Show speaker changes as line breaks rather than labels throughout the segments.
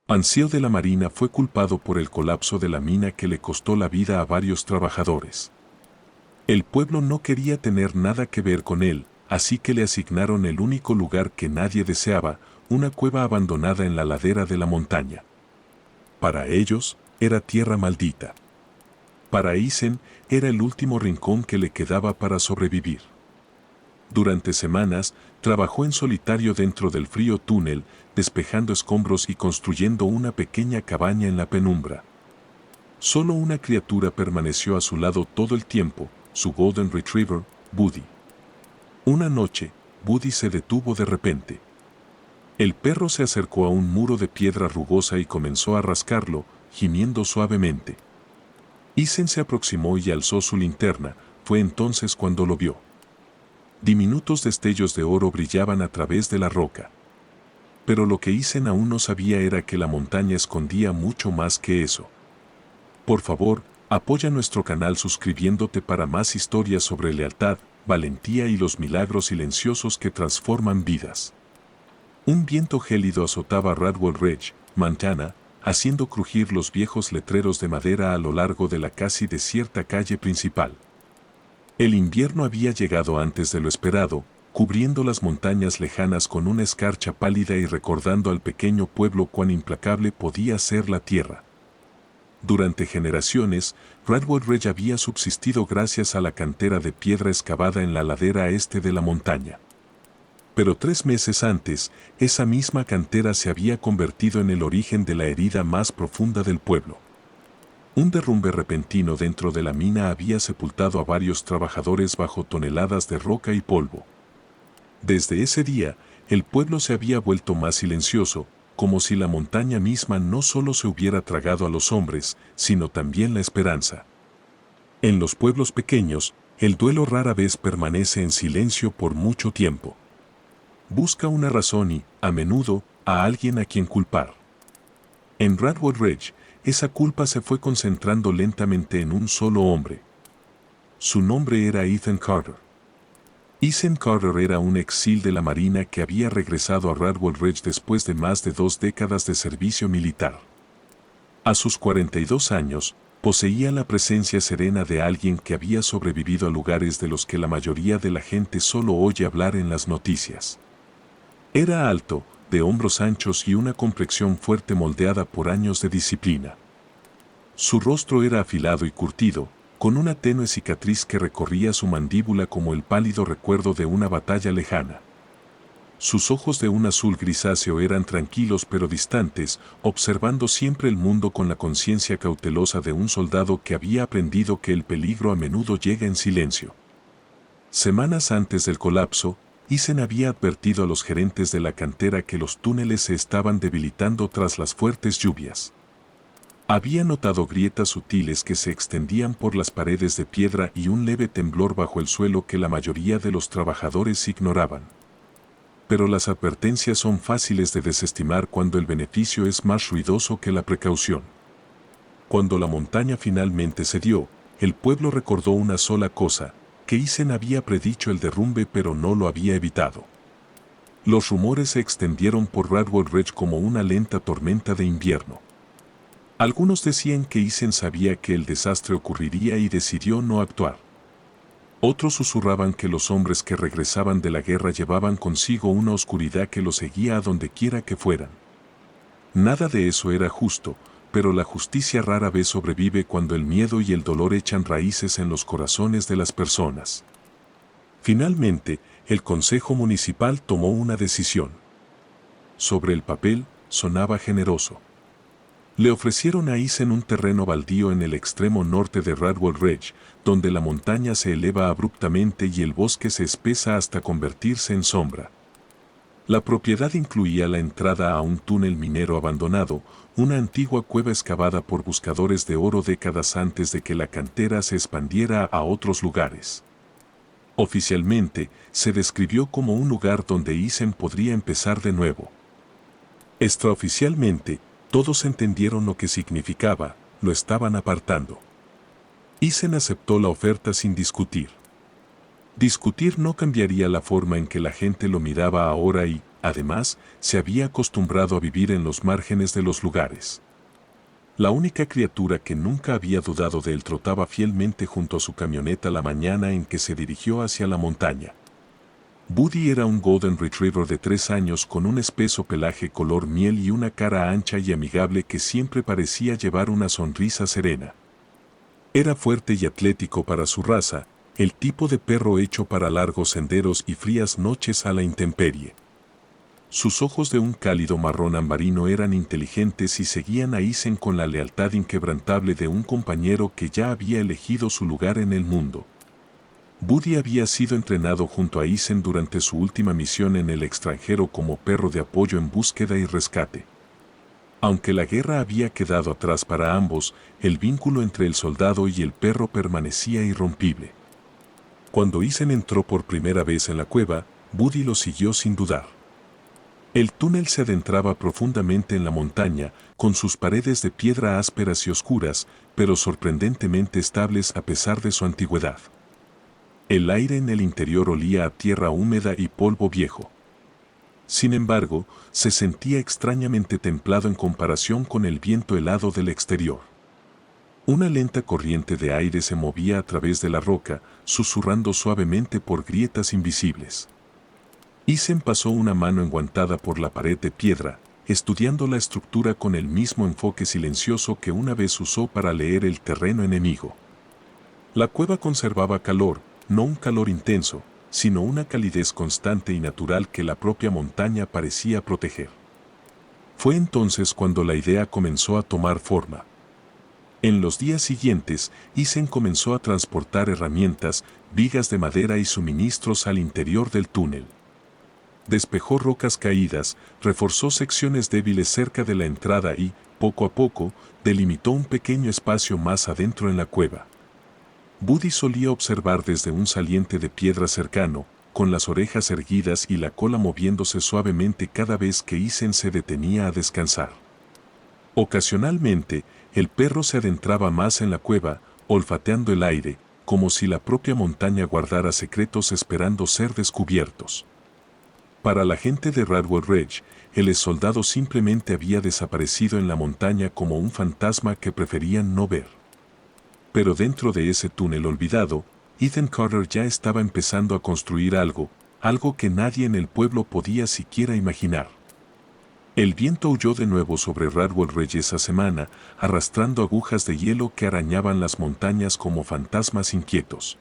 Ancil de la Marina fue culpado por el colapso de la mina que le costó la vida a varios trabajadores. El pueblo no quería tener nada que ver con él, así que le asignaron el único lugar que nadie deseaba, una cueva abandonada en la ladera de la montaña. Para ellos, era tierra maldita. Para Eisen, era el último rincón que le quedaba para sobrevivir. Durante semanas, trabajó en solitario dentro del frío túnel, despejando escombros y construyendo una pequeña cabaña en la penumbra. Solo una criatura permaneció a su lado todo el tiempo, su Golden Retriever, Buddy. Una noche, Buddy se detuvo de repente. El perro se acercó a un muro de piedra rugosa y comenzó a rascarlo, gimiendo suavemente. Eisen se aproximó y alzó su linterna, fue entonces cuando lo vio. Diminutos destellos de oro brillaban a través de la roca. Pero lo que Eisen aún no sabía era que la montaña escondía mucho más que eso. Por favor, apoya nuestro canal suscribiéndote para más historias sobre lealtad, valentía y los milagros silenciosos que transforman vidas. Un viento gélido azotaba Radwell Ridge, Montana, haciendo crujir los viejos letreros de madera a lo largo de la casi desierta calle principal. El invierno había llegado antes de lo esperado, cubriendo las montañas lejanas con una escarcha pálida y recordando al pequeño pueblo cuán implacable podía ser la tierra. Durante generaciones, Radwell Ridge había subsistido gracias a la cantera de piedra excavada en la ladera este de la montaña. Pero 3 meses antes, esa misma cantera se había convertido en el origen de la herida más profunda del pueblo. Un derrumbe repentino dentro de la mina había sepultado a varios trabajadores bajo toneladas de roca y polvo. Desde ese día, el pueblo se había vuelto más silencioso, como si la montaña misma no solo se hubiera tragado a los hombres, sino también la esperanza. En los pueblos pequeños, el duelo rara vez permanece en silencio por mucho tiempo. Busca una razón y, a menudo, a alguien a quien culpar. En Radwell Ridge, esa culpa se fue concentrando lentamente en un solo hombre. Su nombre era Ethan Carter. Ethan Carter era un exil de la Marina que había regresado a Radwell Ridge después de más de 2 décadas de servicio militar. A sus 42 años, poseía la presencia serena de alguien que había sobrevivido a lugares de los que la mayoría de la gente solo oye hablar en las noticias. Era alto, de hombros anchos y una complexión fuerte moldeada por años de disciplina. Su rostro era afilado y curtido, con una tenue cicatriz que recorría su mandíbula como el pálido recuerdo de una batalla lejana. Sus ojos de un azul grisáceo eran tranquilos pero distantes, observando siempre el mundo con la conciencia cautelosa de un soldado que había aprendido que el peligro a menudo llega en silencio. Semanas antes del colapso, Eisen había advertido a los gerentes de la cantera que los túneles se estaban debilitando tras las fuertes lluvias. Había notado grietas sutiles que se extendían por las paredes de piedra y un leve temblor bajo el suelo que la mayoría de los trabajadores ignoraban. Pero las advertencias son fáciles de desestimar cuando el beneficio es más ruidoso que la precaución. Cuando la montaña finalmente cedió, el pueblo recordó una sola cosa, que Eisen había predicho el derrumbe pero no lo había evitado. Los rumores se extendieron por Radwell Ridge como una lenta tormenta de invierno. Algunos decían que Eisen sabía que el desastre ocurriría y decidió no actuar. Otros susurraban que los hombres que regresaban de la guerra llevaban consigo una oscuridad que los seguía a donde quiera que fueran. Nada de eso era justo, pero la justicia rara vez sobrevive cuando el miedo y el dolor echan raíces en los corazones de las personas. Finalmente, el Consejo Municipal tomó una decisión. Sobre el papel, sonaba generoso. Le ofrecieron a Eisen un terreno baldío en el extremo norte de Radwell Ridge, donde la montaña se eleva abruptamente y el bosque se espesa hasta convertirse en sombra. La propiedad incluía la entrada a un túnel minero abandonado, una antigua cueva excavada por buscadores de oro décadas antes de que la cantera se expandiera a otros lugares. Oficialmente, se describió como un lugar donde Eisen podría empezar de nuevo. Extraoficialmente, todos entendieron lo que significaba, lo estaban apartando. Eisen aceptó la oferta sin discutir. Discutir no cambiaría la forma en que la gente lo miraba ahora y, Además, se había acostumbrado a vivir en los márgenes de los lugares. La única criatura que nunca había dudado de él trotaba fielmente junto a su camioneta la mañana en que se dirigió hacia la montaña. Buddy era un Golden Retriever de 3 años con un espeso pelaje color miel y una cara ancha y amigable que siempre parecía llevar una sonrisa serena. Era fuerte y atlético para su raza, el tipo de perro hecho para largos senderos y frías noches a la intemperie. Sus ojos de un cálido marrón ambarino eran inteligentes y seguían a Eisen con la lealtad inquebrantable de un compañero que ya había elegido su lugar en el mundo. Buddy había sido entrenado junto a Eisen durante su última misión en el extranjero como perro de apoyo en búsqueda y rescate. Aunque la guerra había quedado atrás para ambos, el vínculo entre el soldado y el perro permanecía irrompible. Cuando Eisen entró por primera vez en la cueva, Buddy lo siguió sin dudar. El túnel se adentraba profundamente en la montaña, con sus paredes de piedra ásperas y oscuras, pero sorprendentemente estables a pesar de su antigüedad. El aire en el interior olía a tierra húmeda y polvo viejo. Sin embargo, se sentía extrañamente templado en comparación con el viento helado del exterior. Una lenta corriente de aire se movía a través de la roca, susurrando suavemente por grietas invisibles. Eisen pasó una mano enguantada por la pared de piedra, estudiando la estructura con el mismo enfoque silencioso que una vez usó para leer el terreno enemigo. La cueva conservaba calor, no un calor intenso, sino una calidez constante y natural que la propia montaña parecía proteger. Fue entonces cuando la idea comenzó a tomar forma. En los días siguientes, Eisen comenzó a transportar herramientas, vigas de madera y suministros al interior del túnel. Despejó rocas caídas, reforzó secciones débiles cerca de la entrada y, poco a poco, delimitó un pequeño espacio más adentro en la cueva. Buddy solía observar desde un saliente de piedra cercano, con las orejas erguidas y la cola moviéndose suavemente cada vez que Eisen se detenía a descansar. Ocasionalmente, el perro se adentraba más en la cueva, olfateando el aire, como si la propia montaña guardara secretos esperando ser descubiertos. Para la gente de Radwell Ridge, el exsoldado simplemente había desaparecido en la montaña como un fantasma que preferían no ver. Pero dentro de ese túnel olvidado, Ethan Carter ya estaba empezando a construir algo que nadie en el pueblo podía siquiera imaginar. El viento huyó de nuevo sobre Radwell Ridge esa semana, arrastrando agujas de hielo que arañaban las montañas como fantasmas inquietos.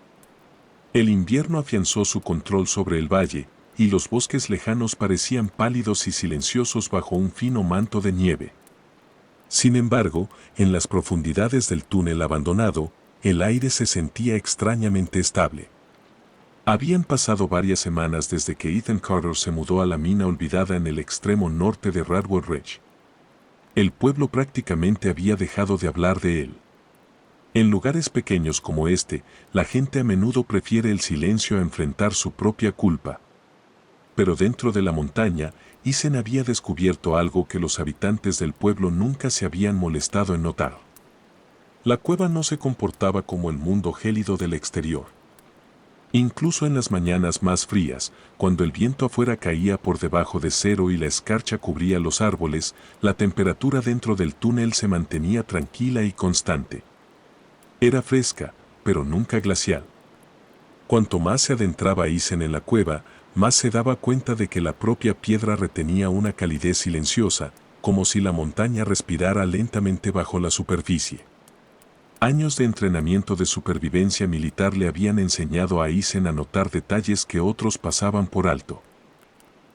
El invierno afianzó su control sobre el valle, y los bosques lejanos parecían pálidos y silenciosos bajo un fino manto de nieve. Sin embargo, en las profundidades del túnel abandonado, el aire se sentía extrañamente estable. Habían pasado varias semanas desde que Ethan Carter se mudó a la mina olvidada en el extremo norte de Radwell Ridge. El pueblo prácticamente había dejado de hablar de él. En lugares pequeños como este, la gente a menudo prefiere el silencio a enfrentar su propia culpa. Pero dentro de la montaña, Eisen había descubierto algo que los habitantes del pueblo nunca se habían molestado en notar. La cueva no se comportaba como el mundo gélido del exterior. Incluso en las mañanas más frías, cuando el viento afuera caía por debajo de cero y la escarcha cubría los árboles, la temperatura dentro del túnel se mantenía tranquila y constante. Era fresca, pero nunca glacial. Cuanto más se adentraba Eisen en la cueva, más se daba cuenta de que la propia piedra retenía una calidez silenciosa, como si la montaña respirara lentamente bajo la superficie. Años de entrenamiento de supervivencia militar le habían enseñado a Eisen a notar detalles que otros pasaban por alto.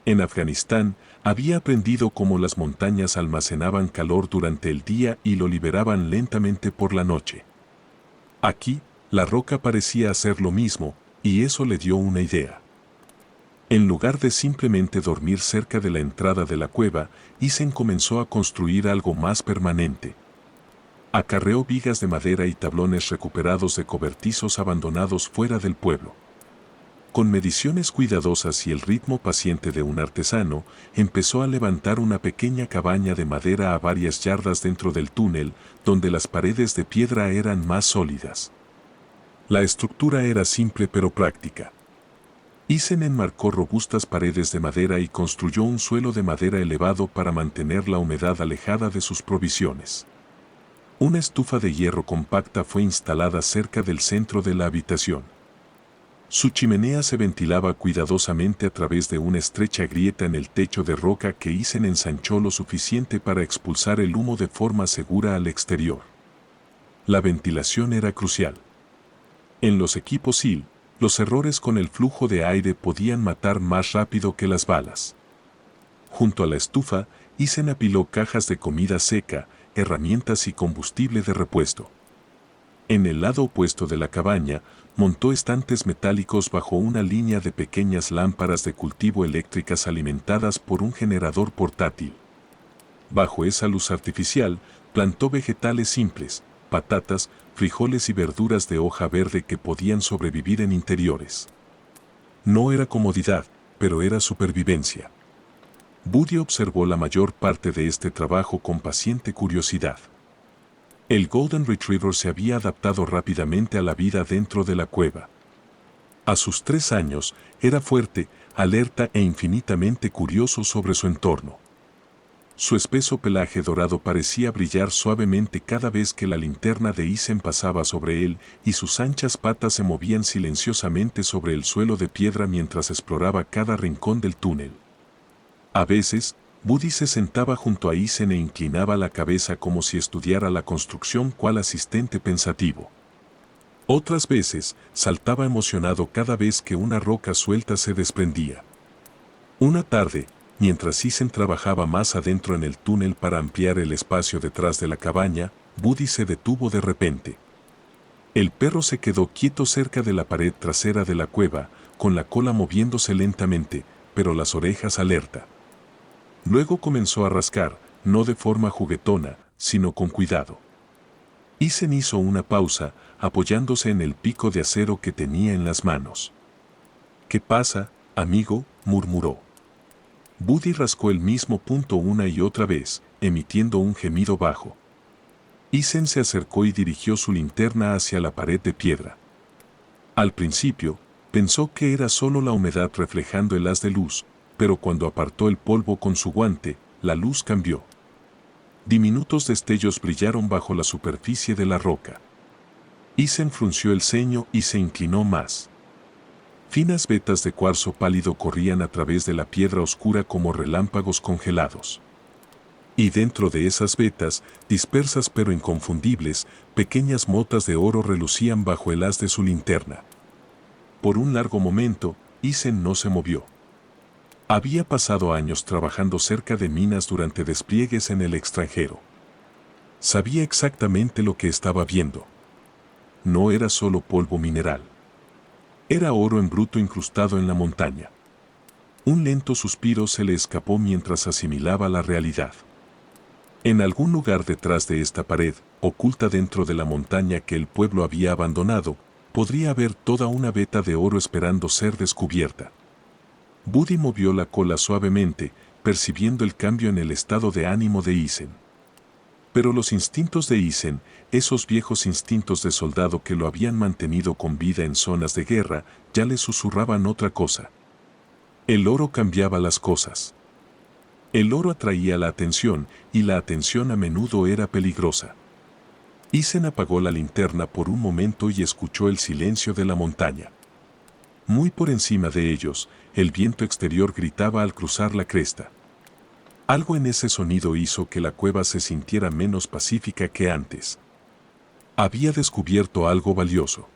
En Afganistán, había aprendido cómo las montañas almacenaban calor durante el día y lo liberaban lentamente por la noche. Aquí, la roca parecía hacer lo mismo, y eso le dio una idea. En lugar de simplemente dormir cerca de la entrada de la cueva, Eisen comenzó a construir algo más permanente. Acarreó vigas de madera y tablones recuperados de cobertizos abandonados fuera del pueblo. Con mediciones cuidadosas y el ritmo paciente de un artesano, empezó a levantar una pequeña cabaña de madera a varias yardas dentro del túnel, donde las paredes de piedra eran más sólidas. La estructura era simple pero práctica. Ethan enmarcó robustas paredes de madera y construyó un suelo de madera elevado para mantener la humedad alejada de sus provisiones. Una estufa de hierro compacta fue instalada cerca del centro de la habitación. Su chimenea se ventilaba cuidadosamente a través de una estrecha grieta en el techo de roca que Ethan ensanchó lo suficiente para expulsar el humo de forma segura al exterior. La ventilación era crucial. En los equipos SEAL, los errores con el flujo de aire podían matar más rápido que las balas. Junto a la estufa, Ethan apiló cajas de comida seca, herramientas y combustible de repuesto. En el lado opuesto de la cabaña, montó estantes metálicos bajo una línea de pequeñas lámparas de cultivo eléctricas alimentadas por un generador portátil. Bajo esa luz artificial, plantó vegetales simples, patatas, frijoles y verduras de hoja verde que podían sobrevivir en interiores. No era comodidad, pero era supervivencia. Buddy observó la mayor parte de este trabajo con paciente curiosidad. El Golden Retriever se había adaptado rápidamente a la vida dentro de la cueva. A sus 3 años, era fuerte, alerta e infinitamente curioso sobre su entorno. Su espeso pelaje dorado parecía brillar suavemente cada vez que la linterna de Ethan pasaba sobre él y sus anchas patas se movían silenciosamente sobre el suelo de piedra mientras exploraba cada rincón del túnel. A veces, Buddy se sentaba junto a Ethan e inclinaba la cabeza como si estudiara la construcción cual asistente pensativo. Otras veces, saltaba emocionado cada vez que una roca suelta se desprendía. Una tarde, mientras Ethan trabajaba más adentro en el túnel para ampliar el espacio detrás de la cabaña, Buddy se detuvo de repente. El perro se quedó quieto cerca de la pared trasera de la cueva, con la cola moviéndose lentamente, pero las orejas alerta. Luego comenzó a rascar, no de forma juguetona, sino con cuidado. Ethan hizo una pausa, apoyándose en el pico de acero que tenía en las manos. «¿Qué pasa, amigo?», murmuró. Buddy rascó el mismo punto una y otra vez, emitiendo un gemido bajo. Ethan se acercó y dirigió su linterna hacia la pared de piedra. Al principio, pensó que era solo la humedad reflejando el haz de luz, pero cuando apartó el polvo con su guante, la luz cambió. Diminutos destellos brillaron bajo la superficie de la roca. Ethan frunció el ceño y se inclinó más. Finas vetas de cuarzo pálido corrían a través de la piedra oscura como relámpagos congelados. Y dentro de esas vetas, dispersas pero inconfundibles, pequeñas motas de oro relucían bajo el haz de su linterna. Por un largo momento, Ethan no se movió. Había pasado años trabajando cerca de minas durante despliegues en el extranjero. Sabía exactamente lo que estaba viendo. No era solo polvo mineral. Era oro en bruto incrustado en la montaña. Un lento suspiro se le escapó mientras asimilaba la realidad. En algún lugar detrás de esta pared, oculta dentro de la montaña que el pueblo había abandonado, podría haber toda una veta de oro esperando ser descubierta. Buddy movió la cola suavemente, percibiendo el cambio en el estado de ánimo de Ethan. Pero los instintos de Ethan, esos viejos instintos de soldado que lo habían mantenido con vida en zonas de guerra, ya le susurraban otra cosa. El oro cambiaba las cosas. El oro atraía la atención, y la atención a menudo era peligrosa. Ethan apagó la linterna por un momento y escuchó el silencio de la montaña. Muy por encima de ellos, el viento exterior gritaba al cruzar la cresta. Algo en ese sonido hizo que la cueva se sintiera menos pacífica que antes. Había descubierto algo valioso.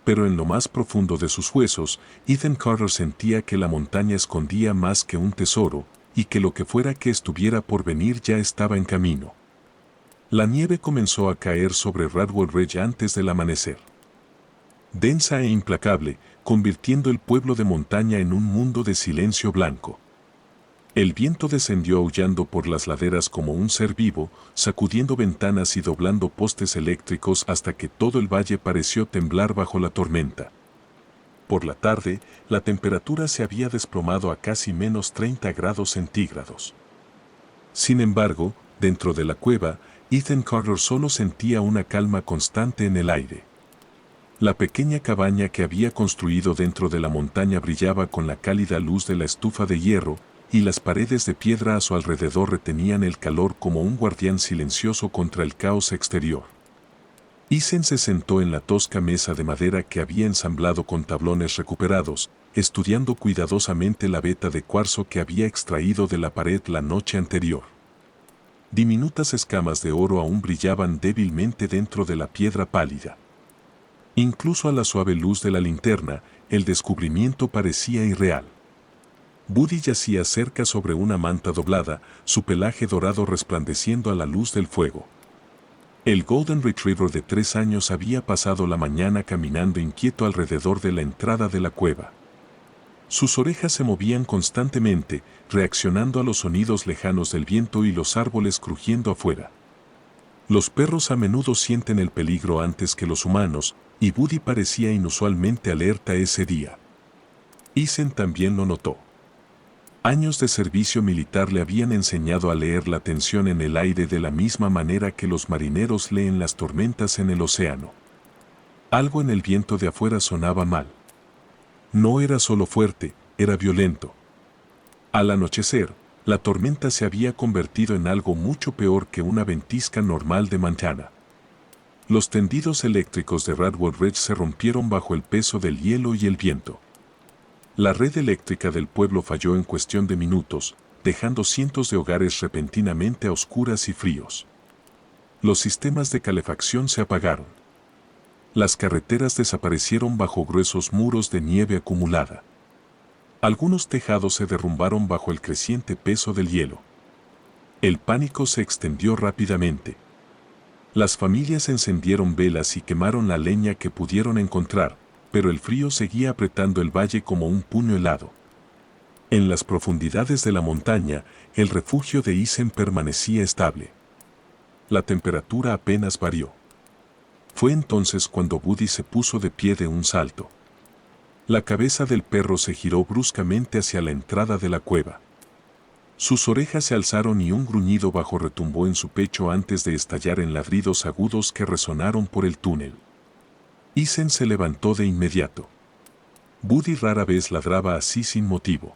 Pero en lo más profundo de sus huesos, Ethan Carter sentía que la montaña escondía más que un tesoro, y que lo que fuera que estuviera por venir ya estaba en camino. La nieve comenzó a caer sobre Radwell Ridge antes del amanecer. Densa e implacable, convirtiendo el pueblo de montaña en un mundo de silencio blanco. El viento descendió aullando por las laderas como un ser vivo, sacudiendo ventanas y doblando postes eléctricos hasta que todo el valle pareció temblar bajo la tormenta. Por la tarde, la temperatura se había desplomado a casi menos 30 grados centígrados. Sin embargo, dentro de la cueva, Ethan Carter solo sentía una calma constante en el aire. La pequeña cabaña que había construido dentro de la montaña brillaba con la cálida luz de la estufa de hierro, y las paredes de piedra a su alrededor retenían el calor como un guardián silencioso contra el caos exterior. Isen se sentó en la tosca mesa de madera que había ensamblado con tablones recuperados, estudiando cuidadosamente la veta de cuarzo que había extraído de la pared la noche anterior. Diminutas escamas de oro aún brillaban débilmente dentro de la piedra pálida. Incluso a la suave luz de la linterna, el descubrimiento parecía irreal. Buddy yacía cerca sobre una manta doblada, su pelaje dorado resplandeciendo a la luz del fuego. El Golden Retriever de 3 años había pasado la mañana caminando inquieto alrededor de la entrada de la cueva. Sus orejas se movían constantemente, reaccionando a los sonidos lejanos del viento y los árboles crujiendo afuera. Los perros a menudo sienten el peligro antes que los humanos, y Buddy parecía inusualmente alerta ese día. Isen también lo notó. Años de servicio militar le habían enseñado a leer la tensión en el aire de la misma manera que los marineros leen las tormentas en el océano. Algo en el viento de afuera sonaba mal. No era solo fuerte, era violento. Al anochecer, la tormenta se había convertido en algo mucho peor que una ventisca normal de Montana. Los tendidos eléctricos de Redwood Ridge se rompieron bajo el peso del hielo y el viento. La red eléctrica del pueblo falló en cuestión de minutos, dejando cientos de hogares repentinamente a oscuras y fríos. Los sistemas de calefacción se apagaron. Las carreteras desaparecieron bajo gruesos muros de nieve acumulada. Algunos tejados se derrumbaron bajo el creciente peso del hielo. El pánico se extendió rápidamente. Las familias encendieron velas y quemaron la leña que pudieron encontrar, pero el frío seguía apretando el valle como un puño helado. En las profundidades de la montaña, el refugio de Isen permanecía estable. La temperatura apenas varió. Fue entonces cuando Buddy se puso de pie de un salto. La cabeza del perro se giró bruscamente hacia la entrada de la cueva. Sus orejas se alzaron y un gruñido bajo retumbó en su pecho antes de estallar en ladridos agudos que resonaron por el túnel. Isen se levantó de inmediato. Buddy rara vez ladraba así sin motivo.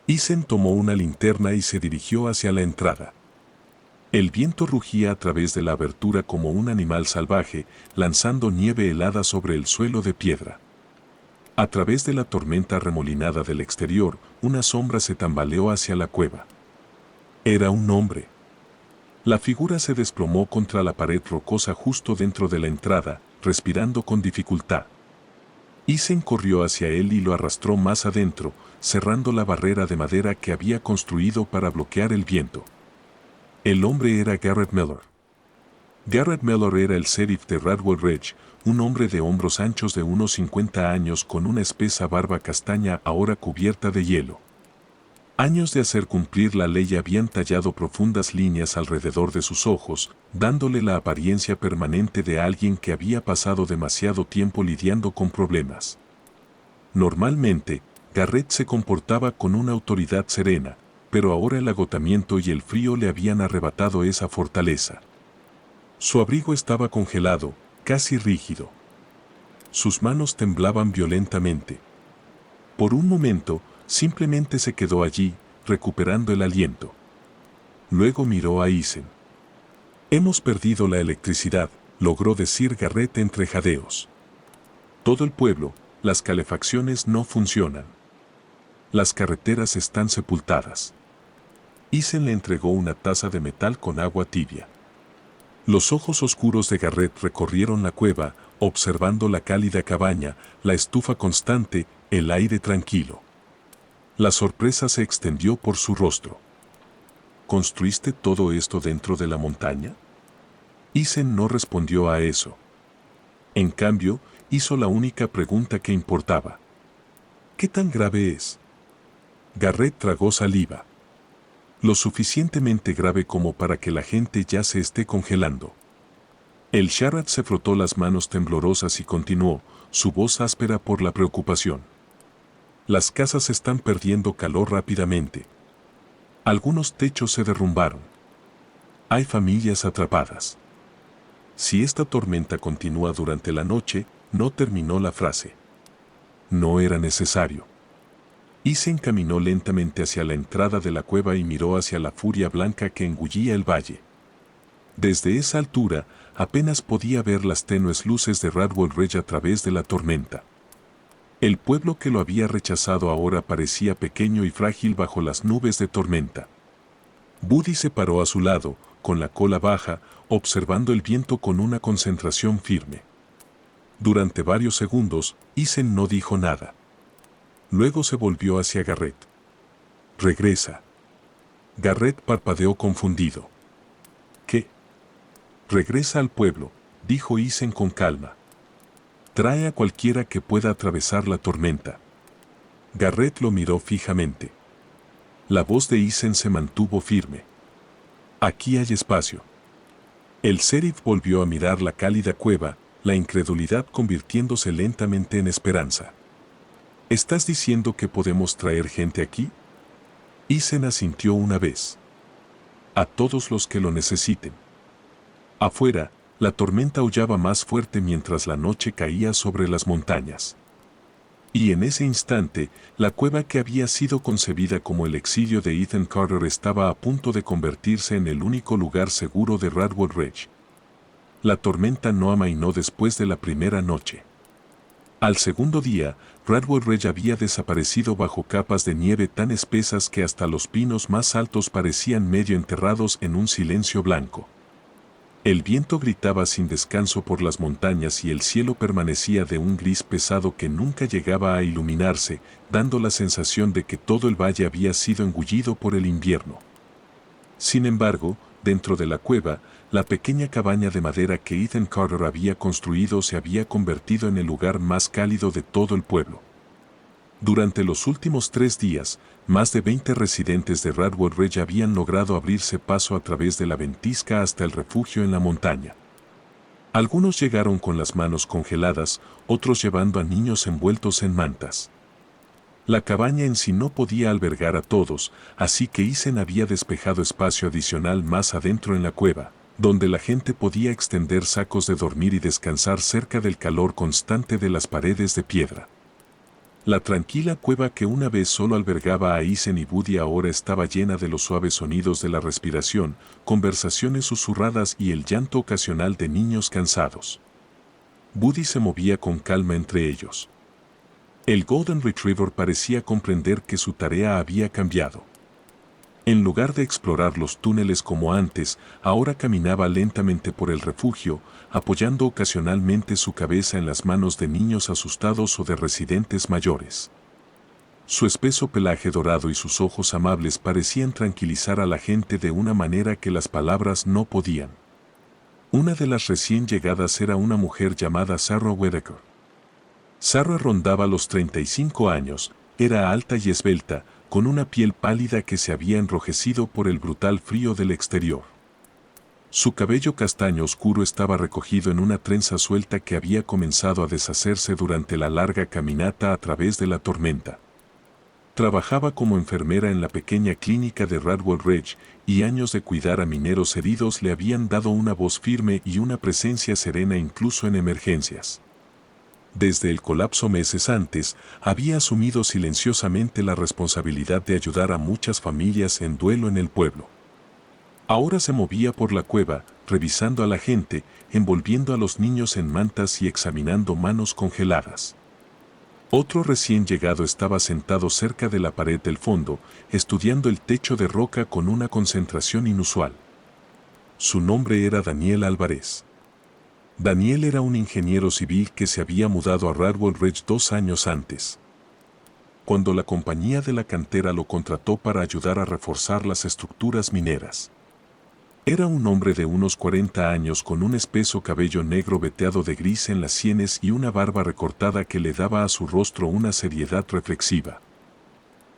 Isen tomó una linterna y se dirigió hacia la entrada. El viento rugía a través de la abertura como un animal salvaje, lanzando nieve helada sobre el suelo de piedra. A través de la tormenta remolinada del exterior, una sombra se tambaleó hacia la cueva. Era un hombre. La figura se desplomó contra la pared rocosa justo dentro de la entrada, respirando con dificultad. Isen corrió hacia él y lo arrastró más adentro, cerrando la barrera de madera que había construido para bloquear el viento. El hombre era Garrett Miller. Garrett Miller era el sheriff de Redwood Ridge, un hombre de hombros anchos de unos 50 años con una espesa barba castaña ahora cubierta de hielo. Años de hacer cumplir la ley habían tallado profundas líneas alrededor de sus ojos, dándole la apariencia permanente de alguien que había pasado demasiado tiempo lidiando con problemas. Normalmente, Garrett se comportaba con una autoridad serena, pero ahora el agotamiento y el frío le habían arrebatado esa fortaleza. Su abrigo estaba congelado, casi rígido. Sus manos temblaban violentamente. Por un momento, simplemente se quedó allí, recuperando el aliento. Luego miró a Isen. «Hemos perdido la electricidad», logró decir Garrett entre jadeos. «Todo el pueblo, las calefacciones no funcionan. Las carreteras están sepultadas». Isen le entregó una taza de metal con agua tibia. Los ojos oscuros de Garrett recorrieron la cueva, observando la cálida cabaña, la estufa constante, el aire tranquilo. La sorpresa se extendió por su rostro. ¿Construiste todo esto dentro de la montaña? Isen no respondió a eso. En cambio, hizo la única pregunta que importaba. ¿Qué tan grave es? Garrett tragó saliva. Lo suficientemente grave como para que la gente ya se esté congelando. El sheriff se frotó las manos temblorosas y continuó, su voz áspera por la preocupación. Las casas están perdiendo calor rápidamente. Algunos techos se derrumbaron. Hay familias atrapadas. Si esta tormenta continúa durante la noche, no terminó la frase. No era necesario. Isen caminó lentamente hacia la entrada de la cueva y miró hacia la furia blanca que engullía el valle. Desde esa altura, apenas podía ver las tenues luces de Radwell Ridge a través de la tormenta. El pueblo que lo había rechazado ahora parecía pequeño y frágil bajo las nubes de tormenta. Buddy se paró a su lado, con la cola baja, observando el viento con una concentración firme. Durante varios segundos, Isen no dijo nada. Luego se volvió hacia Garrett. «Regresa». Garrett parpadeó confundido. «¿Qué?» «Regresa al pueblo», dijo Isen con calma. «Trae a cualquiera que pueda atravesar la tormenta». Garrett lo miró fijamente. La voz de Isen se mantuvo firme. «Aquí hay espacio». El sheriff volvió a mirar la cálida cueva, la incredulidad convirtiéndose lentamente en esperanza. «¿Estás diciendo que podemos traer gente aquí?» Isen asintió una vez. «A todos los que lo necesiten». Afuera, la tormenta aullaba más fuerte mientras la noche caía sobre las montañas. Y en ese instante, la cueva que había sido concebida como el exilio de Ethan Carter estaba a punto de convertirse en el único lugar seguro de Radwell Ridge. La tormenta no amainó después de la primera noche. Al segundo día, Radwell Ridge había desaparecido bajo capas de nieve tan espesas que hasta los pinos más altos parecían medio enterrados en un silencio blanco. El viento gritaba sin descanso por las montañas y el cielo permanecía de un gris pesado que nunca llegaba a iluminarse, dando la sensación de que todo el valle había sido engullido por el invierno. Sin embargo, dentro de la cueva, la pequeña cabaña de madera que Ethan Carter había construido se había convertido en el lugar más cálido de todo el pueblo. Durante los últimos 3 días, más de 20 residentes de Radwell Ridge habían logrado abrirse paso a través de la ventisca hasta el refugio en la montaña. Algunos llegaron con las manos congeladas, otros llevando a niños envueltos en mantas. La cabaña en sí no podía albergar a todos, así que Isen había despejado espacio adicional más adentro en la cueva, donde la gente podía extender sacos de dormir y descansar cerca del calor constante de las paredes de piedra. La tranquila cueva que una vez solo albergaba a Isen y Buddy ahora estaba llena de los suaves sonidos de la respiración, conversaciones susurradas y el llanto ocasional de niños cansados. Buddy se movía con calma entre ellos. El Golden Retriever parecía comprender que su tarea había cambiado. En lugar de explorar los túneles como antes, ahora caminaba lentamente por el refugio, apoyando ocasionalmente su cabeza en las manos de niños asustados o de residentes mayores. Su espeso pelaje dorado y sus ojos amables parecían tranquilizar a la gente de una manera que las palabras no podían. Una de las recién llegadas era una mujer llamada Sarah Whitaker. Sarah rondaba los 35 años, era alta y esbelta, con una piel pálida que se había enrojecido por el brutal frío del exterior. Su cabello castaño oscuro estaba recogido en una trenza suelta que había comenzado a deshacerse durante la larga caminata a través de la tormenta. Trabajaba como enfermera en la pequeña clínica de Radwell Ridge, y años de cuidar a mineros heridos le habían dado una voz firme y una presencia serena incluso en emergencias. Desde el colapso meses antes, había asumido silenciosamente la responsabilidad de ayudar a muchas familias en duelo en el pueblo. Ahora se movía por la cueva, revisando a la gente, envolviendo a los niños en mantas y examinando manos congeladas. Otro recién llegado estaba sentado cerca de la pared del fondo, estudiando el techo de roca con una concentración inusual. Su nombre era Daniel Álvarez. Daniel era un ingeniero civil que se había mudado a Radwell Ridge 2 años antes. Cuando la compañía de la cantera lo contrató para ayudar a reforzar las estructuras mineras. Era un hombre de unos 40 años con un espeso cabello negro veteado de gris en las sienes y una barba recortada que le daba a su rostro una seriedad reflexiva.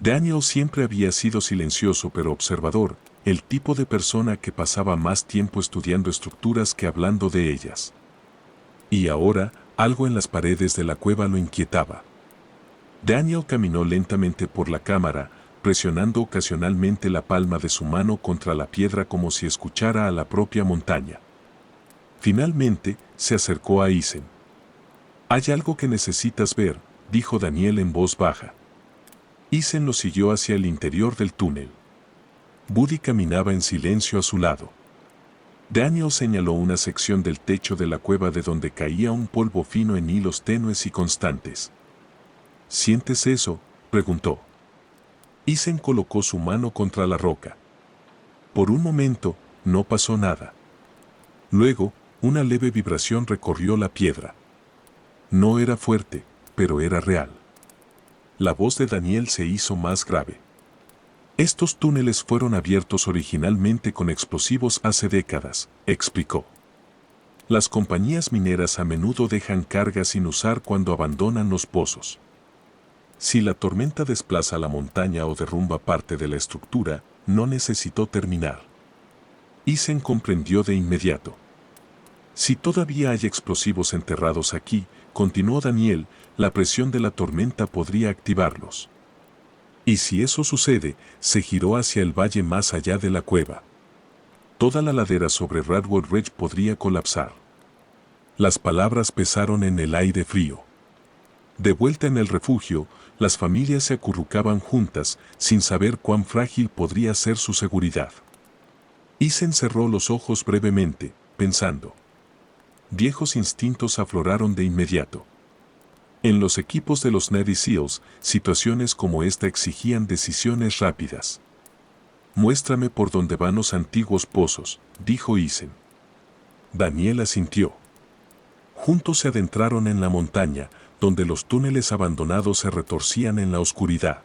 Daniel siempre había sido silencioso pero observador, el tipo de persona que pasaba más tiempo estudiando estructuras que hablando de ellas. Y ahora, algo en las paredes de la cueva lo inquietaba. Daniel caminó lentamente por la cámara, presionando ocasionalmente la palma de su mano contra la piedra como si escuchara a la propia montaña. Finalmente, se acercó a Isen. Hay algo que necesitas ver, dijo Daniel en voz baja. Ethan lo siguió hacia el interior del túnel. Buddy caminaba en silencio a su lado. Daniel señaló una sección del techo de la cueva de donde caía un polvo fino en hilos tenues y constantes. ¿Sientes eso?, preguntó. Ethan colocó su mano contra la roca. Por un momento, no pasó nada. Luego, una leve vibración recorrió la piedra. No era fuerte, pero era real. La voz de Daniel se hizo más grave. Estos túneles fueron abiertos originalmente con explosivos hace décadas, explicó. Las compañías mineras a menudo dejan cargas sin usar cuando abandonan los pozos. Si la tormenta desplaza la montaña o derrumba parte de la estructura, no necesitó terminar. Ethan comprendió de inmediato. Si todavía hay explosivos enterrados aquí, continuó Daniel, la presión de la tormenta podría activarlos. Y si eso sucede, se giró hacia el valle más allá de la cueva. Toda la ladera sobre Redwood Ridge podría colapsar. Las palabras pesaron en el aire frío. De vuelta en el refugio, las familias se acurrucaban juntas, sin saber cuán frágil podría ser su seguridad. Ethan cerró los ojos brevemente, pensando. Viejos instintos afloraron de inmediato. En los equipos de los Navy SEALs, situaciones como esta exigían decisiones rápidas. «Muéstrame por dónde van los antiguos pozos», dijo Ethan. Daniel asintió. Juntos se adentraron en la montaña, donde los túneles abandonados se retorcían en la oscuridad.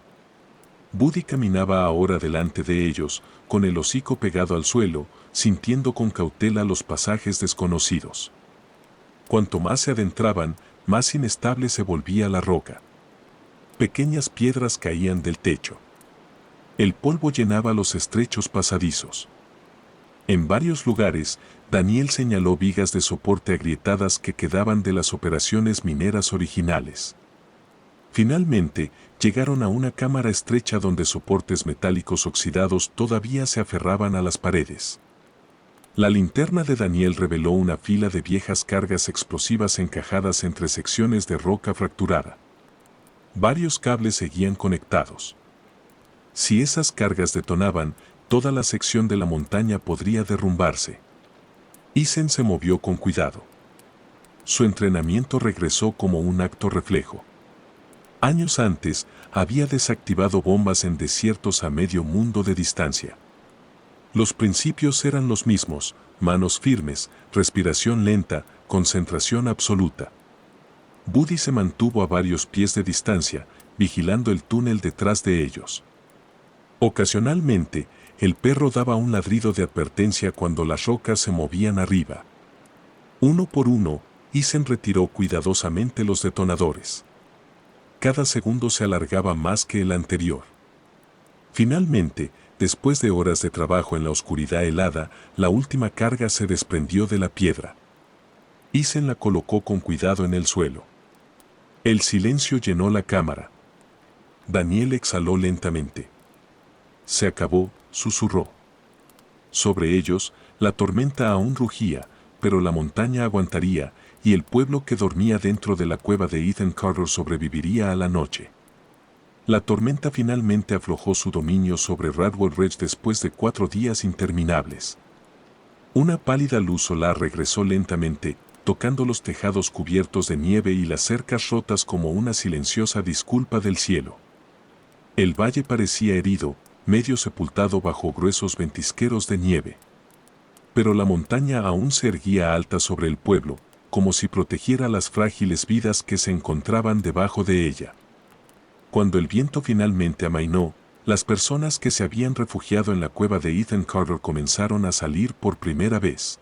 Buddy caminaba ahora delante de ellos, con el hocico pegado al suelo, sintiendo con cautela los pasajes desconocidos. Cuanto más se adentraban, más inestable se volvía la roca. Pequeñas piedras caían del techo. El polvo llenaba los estrechos pasadizos. En varios lugares, Daniel señaló vigas de soporte agrietadas que quedaban de las operaciones mineras originales. Finalmente, llegaron a una cámara estrecha donde soportes metálicos oxidados todavía se aferraban a las paredes. La linterna de Daniel reveló una fila de viejas cargas explosivas encajadas entre secciones de roca fracturada. Varios cables seguían conectados. Si esas cargas detonaban, toda la sección de la montaña podría derrumbarse. Ethan se movió con cuidado. Su entrenamiento regresó como un acto reflejo. Años antes, había desactivado bombas en desiertos a medio mundo de distancia. Los principios eran los mismos: manos firmes, respiración lenta, concentración absoluta. Buddy se mantuvo a varios pies de distancia, vigilando el túnel detrás de ellos. Ocasionalmente, el perro daba un ladrido de advertencia cuando las rocas se movían arriba. Uno por uno, Ethan retiró cuidadosamente los detonadores. Cada segundo se alargaba más que el anterior. Finalmente, después de horas de trabajo en la oscuridad helada, la última carga se desprendió de la piedra. Ethan la colocó con cuidado en el suelo. El silencio llenó la cámara. Daniel exhaló lentamente. Se acabó, susurró. Sobre ellos, la tormenta aún rugía, pero la montaña aguantaría, y el pueblo que dormía dentro de la cueva de Ethan Carter sobreviviría a la noche. La tormenta finalmente aflojó su dominio sobre Redwood Ridge después de 4 días interminables. Una pálida luz solar regresó lentamente, tocando los tejados cubiertos de nieve y las cercas rotas como una silenciosa disculpa del cielo. El valle parecía herido, medio sepultado bajo gruesos ventisqueros de nieve. Pero la montaña aún se erguía alta sobre el pueblo, como si protegiera las frágiles vidas que se encontraban debajo de ella. Cuando el viento finalmente amainó, las personas que se habían refugiado en la cueva de Ethan Carter comenzaron a salir por primera vez.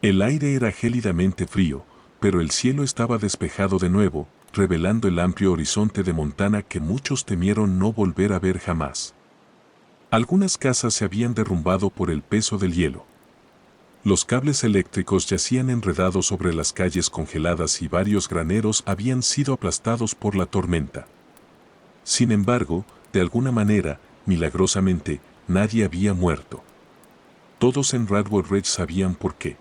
El aire era gélidamente frío, pero el cielo estaba despejado de nuevo, revelando el amplio horizonte de Montana que muchos temieron no volver a ver jamás. Algunas casas se habían derrumbado por el peso del hielo. Los cables eléctricos yacían enredados sobre las calles congeladas y varios graneros habían sido aplastados por la tormenta. Sin embargo, de alguna manera, milagrosamente, nadie había muerto. Todos en Redwood Ridge sabían por qué.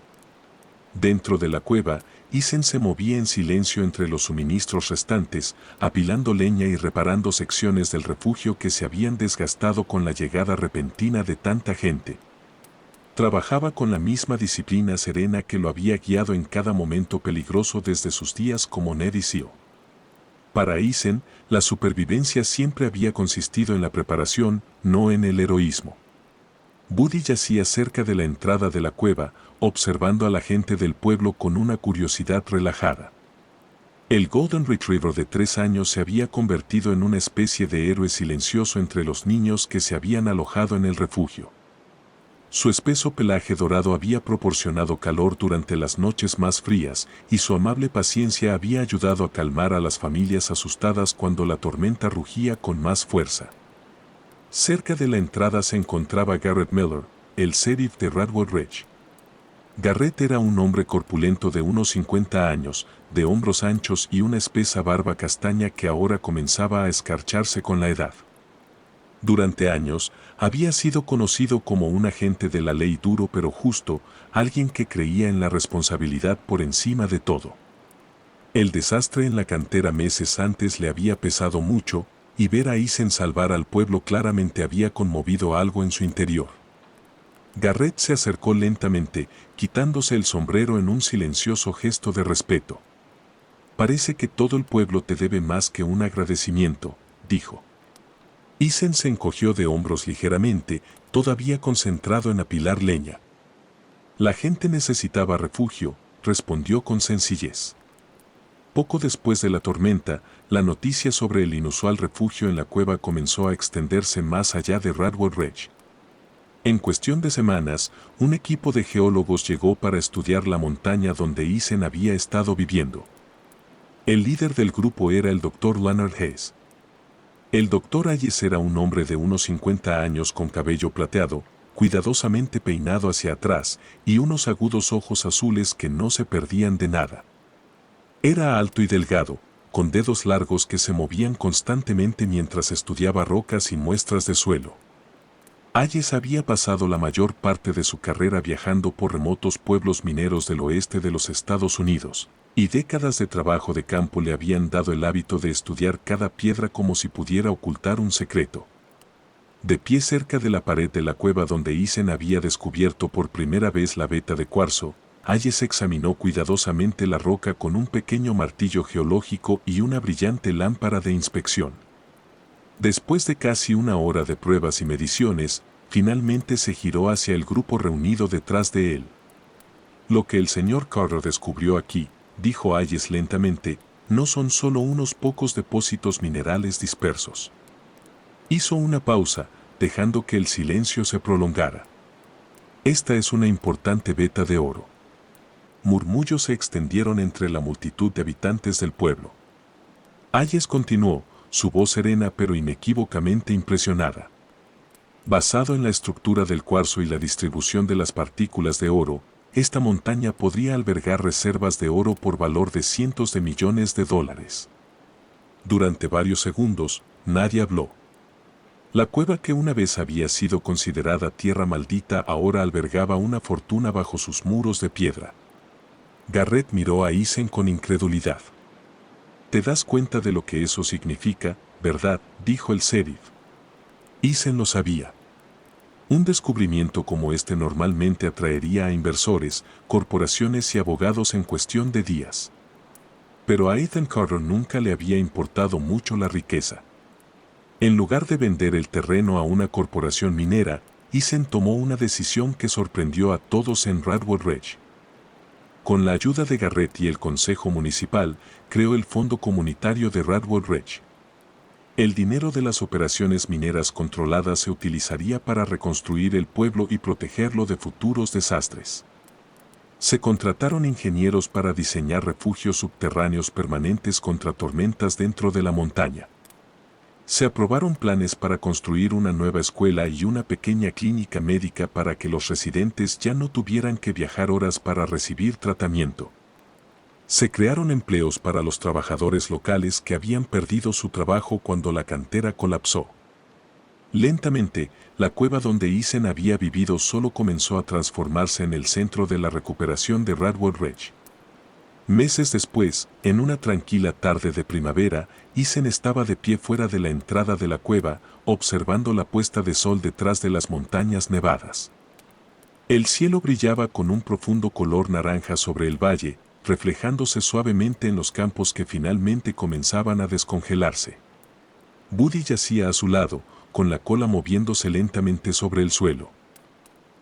Dentro de la cueva, Isen se movía en silencio entre los suministros restantes, apilando leña y reparando secciones del refugio que se habían desgastado con la llegada repentina de tanta gente. Trabajaba con la misma disciplina serena que lo había guiado en cada momento peligroso desde sus días como Navy SEAL. Para Isen, la supervivencia siempre había consistido en la preparación, no en el heroísmo. Buddy yacía cerca de la entrada de la cueva, observando a la gente del pueblo con una curiosidad relajada. El Golden Retriever de 3 años se había convertido en una especie de héroe silencioso entre los niños que se habían alojado en el refugio. Su espeso pelaje dorado había proporcionado calor durante las noches más frías, y su amable paciencia había ayudado a calmar a las familias asustadas cuando la tormenta rugía con más fuerza. Cerca de la entrada se encontraba Garrett Miller, el sheriff de Redwood Ridge. Garrett era un hombre corpulento de unos 50 años, de hombros anchos y una espesa barba castaña que ahora comenzaba a escarcharse con la edad. Durante años, había sido conocido como un agente de la ley duro pero justo, alguien que creía en la responsabilidad por encima de todo. El desastre en la cantera meses antes le había pesado mucho, y ver a Isen salvar al pueblo claramente había conmovido algo en su interior. Garrett se acercó lentamente, quitándose el sombrero en un silencioso gesto de respeto. «Parece que todo el pueblo te debe más que un agradecimiento», dijo. Isen se encogió de hombros ligeramente, todavía concentrado en apilar leña. «La gente necesitaba refugio», respondió con sencillez. Poco después de la tormenta, la noticia sobre el inusual refugio en la cueva comenzó a extenderse más allá de Redwood Ridge. En cuestión de semanas, un equipo de geólogos llegó para estudiar la montaña donde Isen había estado viviendo. El líder del grupo era el Dr. Leonard Hayes. El Dr. Hayes era un hombre de unos 50 años con cabello plateado, cuidadosamente peinado hacia atrás, y unos agudos ojos azules que no se perdían de nada. Era alto y delgado, con dedos largos que se movían constantemente mientras estudiaba rocas y muestras de suelo. Hayes había pasado la mayor parte de su carrera viajando por remotos pueblos mineros del oeste de los Estados Unidos, y décadas de trabajo de campo le habían dado el hábito de estudiar cada piedra como si pudiera ocultar un secreto. De pie cerca de la pared de la cueva donde Isen había descubierto por primera vez la veta de cuarzo, Hayes examinó cuidadosamente la roca con un pequeño martillo geológico y una brillante lámpara de inspección. Después de casi una hora de pruebas y mediciones, finalmente se giró hacia el grupo reunido detrás de él. «Lo que el señor Carter descubrió aquí», dijo Hayes lentamente, «no son solo unos pocos depósitos minerales dispersos». Hizo una pausa, dejando que el silencio se prolongara. «Esta es una importante veta de oro». Murmullos se extendieron entre la multitud de habitantes del pueblo. Hayes continuó, su voz serena pero inequívocamente impresionada. «Basado en la estructura del cuarzo y la distribución de las partículas de oro, esta montaña podría albergar reservas de oro por valor de cientos de millones de dólares». Durante varios segundos, nadie habló. La cueva que una vez había sido considerada tierra maldita ahora albergaba una fortuna bajo sus muros de piedra. Garrett miró a Isen con incredulidad. «¿Te das cuenta de lo que eso significa, verdad?», dijo el sheriff. Isen lo sabía. Un descubrimiento como este normalmente atraería a inversores, corporaciones y abogados en cuestión de días. Pero a Ethan Carter nunca le había importado mucho la riqueza. En lugar de vender el terreno a una corporación minera, Isen tomó una decisión que sorprendió a todos en Redwood Ridge. Con la ayuda de Garrett y el Consejo Municipal, creó el Fondo Comunitario de Redwood Ridge. El dinero de las operaciones mineras controladas se utilizaría para reconstruir el pueblo y protegerlo de futuros desastres. Se contrataron ingenieros para diseñar refugios subterráneos permanentes contra tormentas dentro de la montaña. Se aprobaron planes para construir una nueva escuela y una pequeña clínica médica para que los residentes ya no tuvieran que viajar horas para recibir tratamiento. Se crearon empleos para los trabajadores locales que habían perdido su trabajo cuando la cantera colapsó. Lentamente, la cueva donde Isen había vivido solo comenzó a transformarse en el centro de la recuperación de Radwood Ridge. Meses después, en una tranquila tarde de primavera, Isen estaba de pie fuera de la entrada de la cueva, observando la puesta de sol detrás de las montañas nevadas. El cielo brillaba con un profundo color naranja sobre el valle, reflejándose suavemente en los campos que finalmente comenzaban a descongelarse. Buddy yacía a su lado, con la cola moviéndose lentamente sobre el suelo.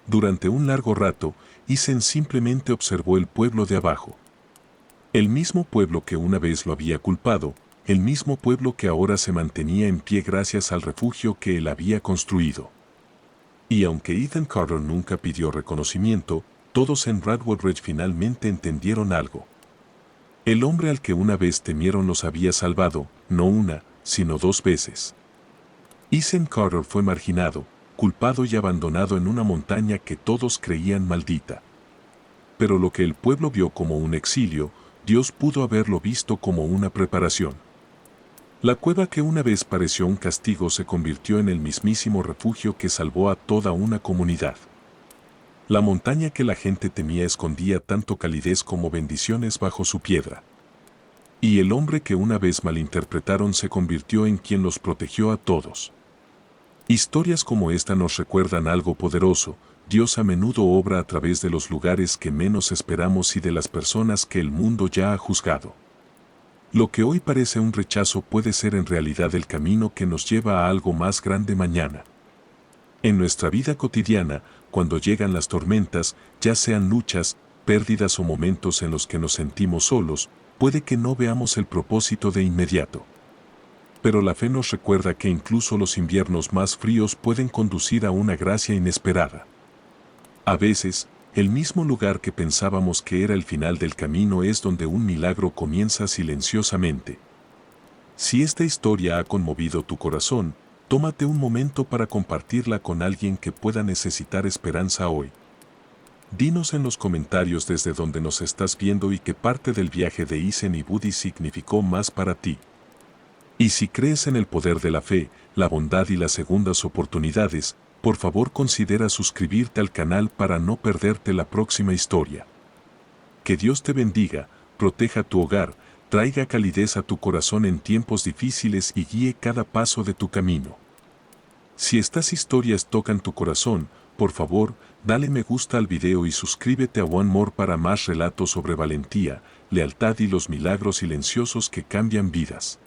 Durante un largo rato, Isen simplemente observó el pueblo de abajo. El mismo pueblo que una vez lo había culpado, el mismo pueblo que ahora se mantenía en pie gracias al refugio que él había construido. Y aunque Ethan Carter nunca pidió reconocimiento, todos en Radwood Ridge finalmente entendieron algo. El hombre al que una vez temieron los había salvado, no una, sino 2 veces. Ethan Carter fue marginado, culpado y abandonado en una montaña que todos creían maldita. Pero lo que el pueblo vio como un exilio, Dios pudo haberlo visto como una preparación. La cueva que una vez pareció un castigo se convirtió en el mismísimo refugio que salvó a toda una comunidad. La montaña que la gente temía escondía tanto calidez como bendiciones bajo su piedra. Y el hombre que una vez malinterpretaron se convirtió en quien los protegió a todos. Historias como esta nos recuerdan algo poderoso. Dios a menudo obra a través de los lugares que menos esperamos y de las personas que el mundo ya ha juzgado. Lo que hoy parece un rechazo puede ser en realidad el camino que nos lleva a algo más grande mañana. En nuestra vida cotidiana, cuando llegan las tormentas, ya sean luchas, pérdidas o momentos en los que nos sentimos solos, puede que no veamos el propósito de inmediato. Pero la fe nos recuerda que incluso los inviernos más fríos pueden conducir a una gracia inesperada. A veces, el mismo lugar que pensábamos que era el final del camino es donde un milagro comienza silenciosamente. Si esta historia ha conmovido tu corazón, tómate un momento para compartirla con alguien que pueda necesitar esperanza hoy. Dinos en los comentarios desde donde nos estás viendo y qué parte del viaje de Isen y Buddy significó más para ti. Y si crees en el poder de la fe, la bondad y las segundas oportunidades, por favor considera suscribirte al canal para no perderte la próxima historia. Que Dios te bendiga, proteja tu hogar, traiga calidez a tu corazón en tiempos difíciles y guíe cada paso de tu camino. Si estas historias tocan tu corazón, por favor, dale me gusta al video y suscríbete a One More para más relatos sobre valentía, lealtad y los milagros silenciosos que cambian vidas.